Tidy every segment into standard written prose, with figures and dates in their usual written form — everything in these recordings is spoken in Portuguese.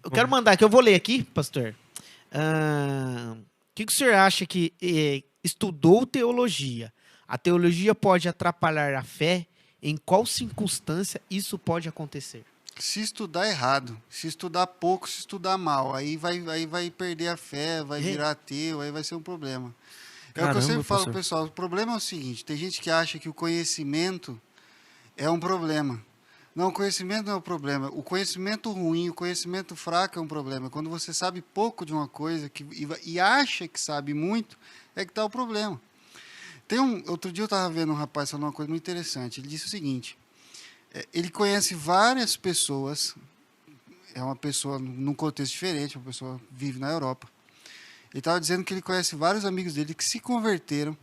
Eu quero mandar aqui, eu vou ler aqui, pastor. O que o senhor acha que estudou teologia? A teologia pode atrapalhar a fé? Em qual circunstância isso pode acontecer? Se estudar errado, se estudar pouco, se estudar mal, aí vai perder a fé, vai virar ateu, aí vai ser um problema. É o que eu sempre Caramba, falo, pastor. pessoal, o problema é o seguinte, tem gente que acha que o conhecimento é um problema. Não, o conhecimento não é o problema. O conhecimento ruim, o conhecimento fraco é um problema. Quando você sabe pouco de uma coisa e acha que sabe muito, é que está o problema. Outro dia eu estava vendo um rapaz falando uma coisa muito interessante. Ele disse o seguinte, ele conhece várias pessoas, é uma pessoa num contexto diferente, uma pessoa vive na Europa. Ele estava dizendo que ele conhece vários amigos dele que se converteram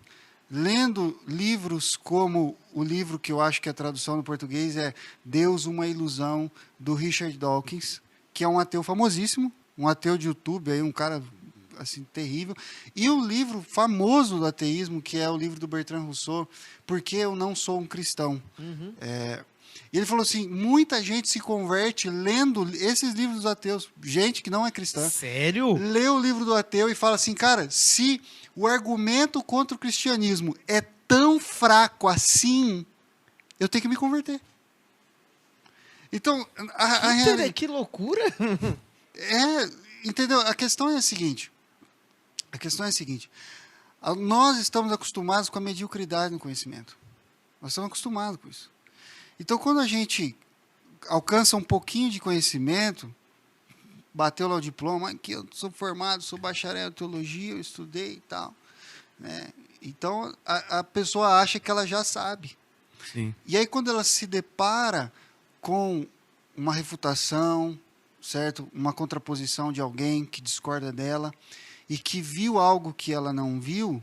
lendo livros como o livro que eu acho que a tradução no português é Deus, uma Ilusão, do Richard Dawkins, que é um ateu famosíssimo, um ateu de YouTube, aí, um cara assim, terrível. E o livro famoso do ateísmo, que é o livro do Bertrand Russell, Por que eu não sou um cristão? Uhum. E ele falou assim, muita gente se converte lendo esses livros dos ateus, gente que não é cristã. Sério? Lê o livro do ateu e fala assim, cara, se o argumento contra o cristianismo é tão fraco assim, eu tenho que me converter. Então, Que loucura! entendeu? A questão é a seguinte, nós estamos acostumados com a mediocridade no conhecimento. Nós estamos acostumados com isso. Então, quando a gente alcança um pouquinho de conhecimento, bateu lá o diploma, aqui eu sou formado, sou bacharel em teologia, eu estudei e tal. Né? Então, a pessoa acha que ela já sabe. Sim. E aí, quando ela se depara com uma refutação, certo? Uma contraposição de alguém que discorda dela e que viu algo que ela não viu,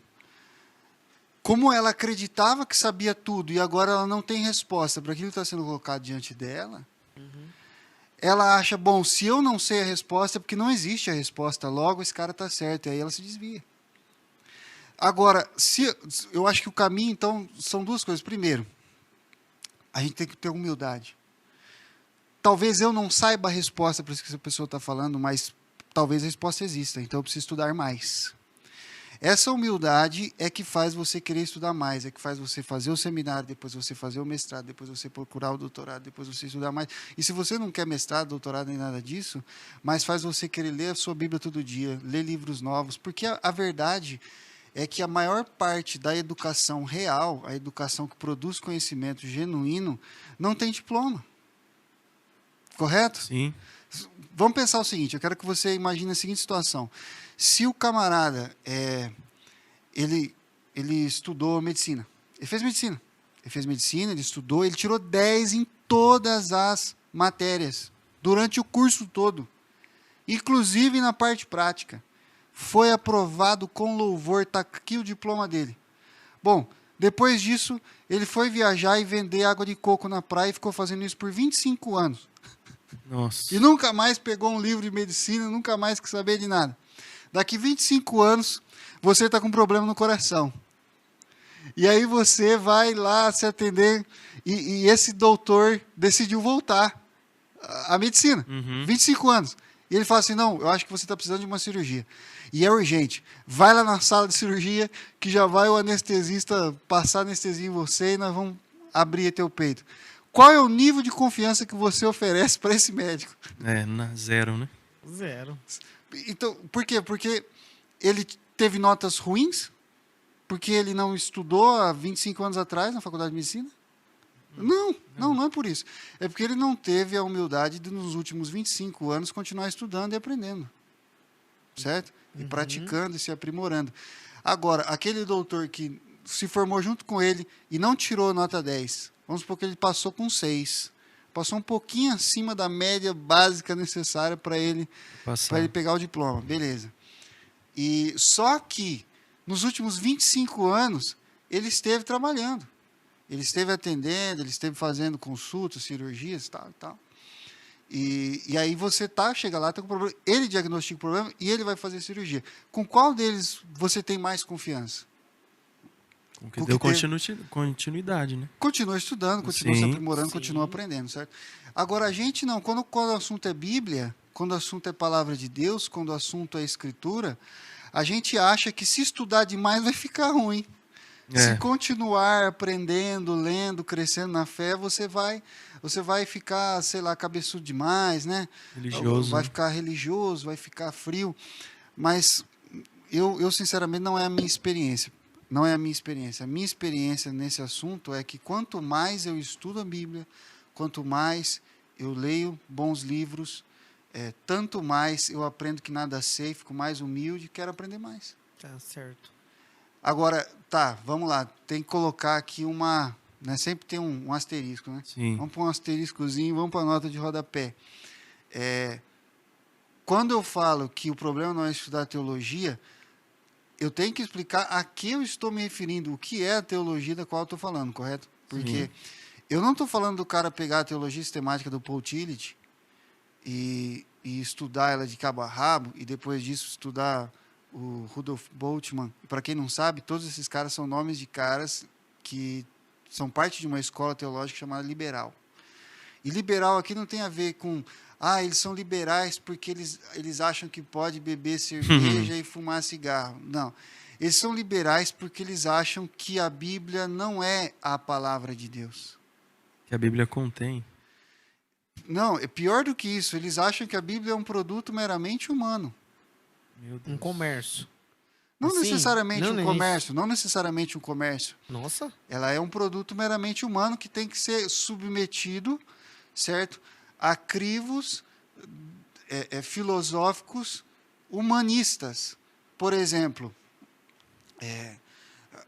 como ela acreditava que sabia tudo e agora ela não tem resposta para aquilo que está sendo colocado diante dela, ela acha, bom, se eu não sei a resposta é porque não existe a resposta, logo esse cara está certo, e aí ela se desvia. Agora, eu acho que o caminho, então, são duas coisas. Primeiro, a gente tem que ter humildade. Talvez eu não saiba a resposta para isso que essa pessoa está falando, mas talvez a resposta exista, então eu preciso estudar mais. Essa humildade é que faz você querer estudar mais, é que faz você fazer o seminário, depois você fazer o mestrado, depois você procurar o doutorado, depois você estudar mais. E se você não quer mestrado, doutorado, nem nada disso, mas faz você querer ler a sua Bíblia todo dia, ler livros novos, porque a verdade é que a maior parte da educação real, a educação que produz conhecimento genuíno, não tem diploma. Correto? Sim. Vamos pensar o seguinte, eu quero que você imagine a seguinte situação. Se o camarada, ele estudou medicina, ele fez medicina, ele estudou, ele tirou 10 em todas as matérias, durante o curso todo, inclusive na parte prática. Foi aprovado com louvor, está aqui o diploma dele. Bom, depois disso, ele foi viajar e vender água de coco na praia e ficou fazendo isso por 25 anos. Nossa. E nunca mais pegou um livro de medicina, nunca mais quis saber de nada. Daqui 25 anos, você está com um problema no coração. E aí você vai lá se atender e esse doutor decidiu voltar à medicina. 25 anos. E ele fala assim, não, eu acho que você está precisando de uma cirurgia. E é urgente. Vai lá na sala de cirurgia que já vai o anestesista passar anestesia em você e nós vamos abrir teu peito. Qual é o nível de confiança que você oferece para esse médico? Zero, né? Zero. Então, por quê? Porque ele teve notas ruins? Porque ele não estudou há 25 anos atrás na faculdade de medicina? Não é por isso. É porque ele não teve a humildade de, nos últimos 25 anos, continuar estudando e aprendendo. Certo? E praticando e se aprimorando. Agora, aquele doutor que se formou junto com ele e não tirou nota 10, vamos supor que ele passou com 6. Passou um pouquinho acima da média básica necessária para ele pegar o diploma. Beleza. E só que, nos últimos 25 anos, ele esteve trabalhando. Ele esteve atendendo, ele esteve fazendo consultas, cirurgias, tal e tal. E aí você chega lá, está com problema. Ele diagnostica o problema e ele vai fazer cirurgia. Com qual deles você tem mais confiança? Com que deu continuidade, né? Continua estudando, continua se aprimorando, continua aprendendo, certo? Agora, a gente não. Quando o assunto é Bíblia, quando o assunto é palavra de Deus, quando o assunto é escritura, a gente acha que se estudar demais vai ficar ruim. Se continuar aprendendo, lendo, crescendo na fé, você vai ficar, sei lá, cabeçudo demais, né? Religioso. Vai ficar religioso, vai ficar frio. Mas eu sinceramente, não é a minha experiência. Não é a minha experiência. A minha experiência nesse assunto é que quanto mais eu estudo a Bíblia, quanto mais eu leio bons livros, tanto mais eu aprendo que nada sei, fico mais humilde e quero aprender mais. Tá certo. Agora, tá, vamos lá. Tem que colocar aqui né, sempre tem um asterisco, né? Sim. Vamos pôr um asteriscozinho, vamos para a nota de rodapé. Quando eu falo que o problema não é estudar teologia, eu tenho que explicar a que eu estou me referindo, o que é a teologia da qual eu estou falando, correto? Porque eu não estou falando do cara pegar a teologia sistemática do Paul Tillich e estudar ela de cabo a rabo, e depois disso estudar o Rudolf Bultmann. Para quem não sabe, todos esses caras são nomes de caras que são parte de uma escola teológica chamada liberal. E liberal aqui não tem a ver com eles são liberais porque eles acham que pode beber cerveja e fumar cigarro. Não. Eles são liberais porque eles acham que a Bíblia não é a palavra de Deus. Que a Bíblia contém. Não, é pior do que isso. Eles acham que a Bíblia é um produto meramente humano. Meu Deus. Um comércio. Não Assim, necessariamente não um é comércio. Não necessariamente um comércio. Nossa. Ela é um produto meramente humano que tem que ser submetido, certo, a crivos filosóficos humanistas. Por exemplo,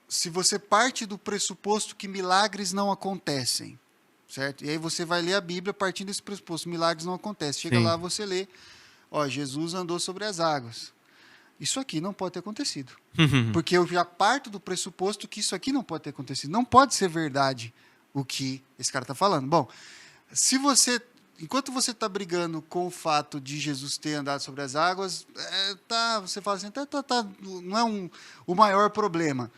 se você parte do pressuposto que milagres não acontecem, certo? E aí você vai ler a Bíblia partindo desse pressuposto, milagres não acontecem. Chega lá, você lê, Jesus andou sobre as águas. Isso aqui não pode ter acontecido. Porque eu já parto do pressuposto que isso aqui não pode ter acontecido. Não pode ser verdade o que esse cara está falando. Bom, enquanto você está brigando com o fato de Jesus ter andado sobre as águas, você fala assim, não é o maior problema.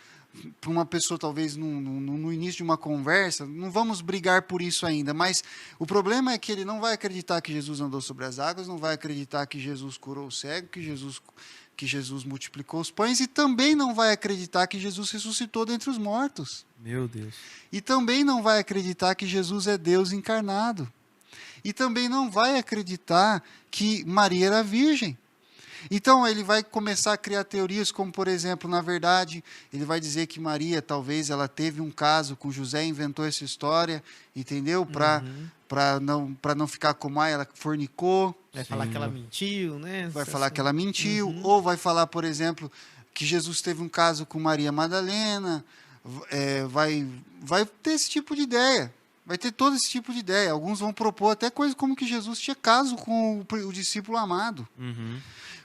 Para uma pessoa, talvez, no início de uma conversa, não vamos brigar por isso ainda, mas o problema é que ele não vai acreditar que Jesus andou sobre as águas, não vai acreditar que Jesus curou o cego, que Jesus multiplicou os pães, e também não vai acreditar que Jesus ressuscitou dentre os mortos. Meu Deus. E também não vai acreditar que Jesus é Deus encarnado. E também não vai acreditar que Maria era virgem. Então, ele vai começar a criar teorias como, por exemplo, na verdade, ele vai dizer que Maria, talvez, ela teve um caso com José, inventou essa história, entendeu? Para não ficar como ela fornicou. Vai falar que ela mentiu, né? Vai falar que ela mentiu. Ou vai falar, por exemplo, que Jesus teve um caso com Maria Madalena. Vai ter esse tipo de ideia. Vai ter todo esse tipo de ideia. Alguns vão propor até coisas como que Jesus tinha caso com o discípulo amado.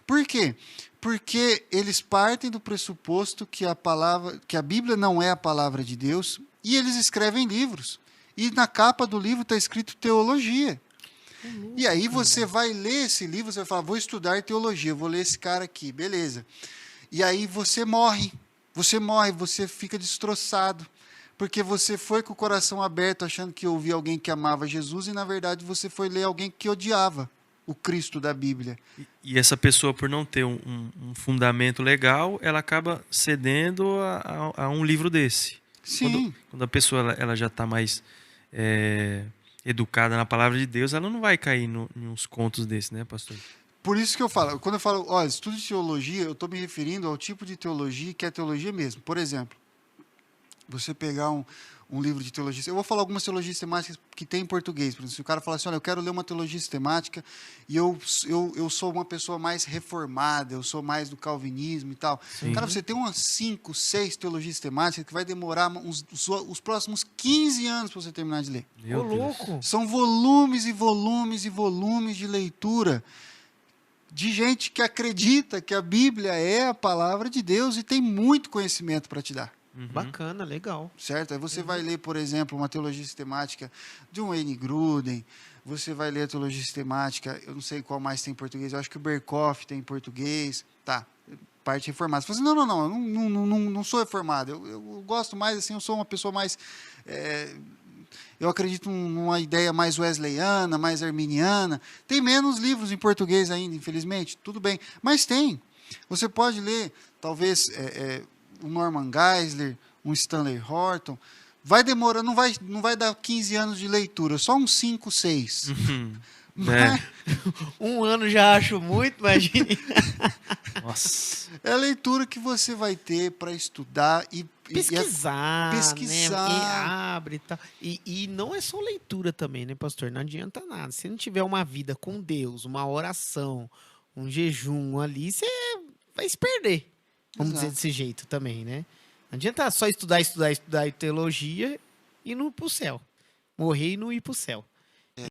Por quê? Porque eles partem do pressuposto que a Bíblia não é a palavra de Deus, e eles escrevem livros. E na capa do livro está escrito teologia. E aí você vai ler esse livro, você vai falar, vou estudar teologia, vou ler esse cara aqui, beleza. E aí você morre, você fica destroçado. Porque você foi com o coração aberto achando que ouvia alguém que amava Jesus e, na verdade, você foi ler alguém que odiava o Cristo da Bíblia. E essa pessoa, por não ter um fundamento legal, ela acaba cedendo a um livro desse. Sim. Quando a pessoa ela já está mais educada na palavra de Deus, ela não vai cair em uns contos desses, né, pastor? Por isso que eu falo, quando eu falo, olha, estudo de teologia, eu estou me referindo ao tipo de teologia que é teologia mesmo. Por exemplo, você pegar um livro de teologia, eu vou falar algumas teologias sistemáticas que tem em português. Por exemplo, se o cara falar assim, olha, eu quero ler uma teologia sistemática e eu sou uma pessoa mais reformada, eu sou mais do calvinismo e tal. Cara, você tem umas 5, 6 teologias sistemáticas que vai demorar os próximos 15 anos para você terminar de ler. Ô, louco! São volumes e volumes e volumes de leitura de gente que acredita que a Bíblia é a palavra de Deus e tem muito conhecimento para te dar. Bacana, legal. Certo? Aí você vai ler, por exemplo, uma teologia sistemática de um Wayne Grudem, você vai ler a teologia sistemática, eu não sei qual mais tem em português, eu acho que o Berkoff tem em português, tá, parte reformada. Você fala assim, não sou reformado, eu gosto mais, assim, eu sou uma pessoa mais Eu acredito numa ideia mais wesleyana, mais arminiana. Tem menos livros em português ainda, infelizmente. Tudo bem. Mas tem. Você pode ler, talvez, o Norman Geisler, um Stanley Horton. Vai demorar, não vai dar 15 anos de leitura, só uns 5, 6. Mas Um ano já acho muito, imagine. Nossa. é a leitura que você vai ter para estudar e Pesquisar, pesquisar. né? E abre e tal. E não é só leitura também, né, pastor? Não adianta nada. Se não tiver uma vida com Deus, uma oração, um jejum ali, você vai se perder. Vamos dizer Exato. desse jeito também, né? Não adianta só estudar teologia e não ir pro céu. Morrer e não ir pro céu.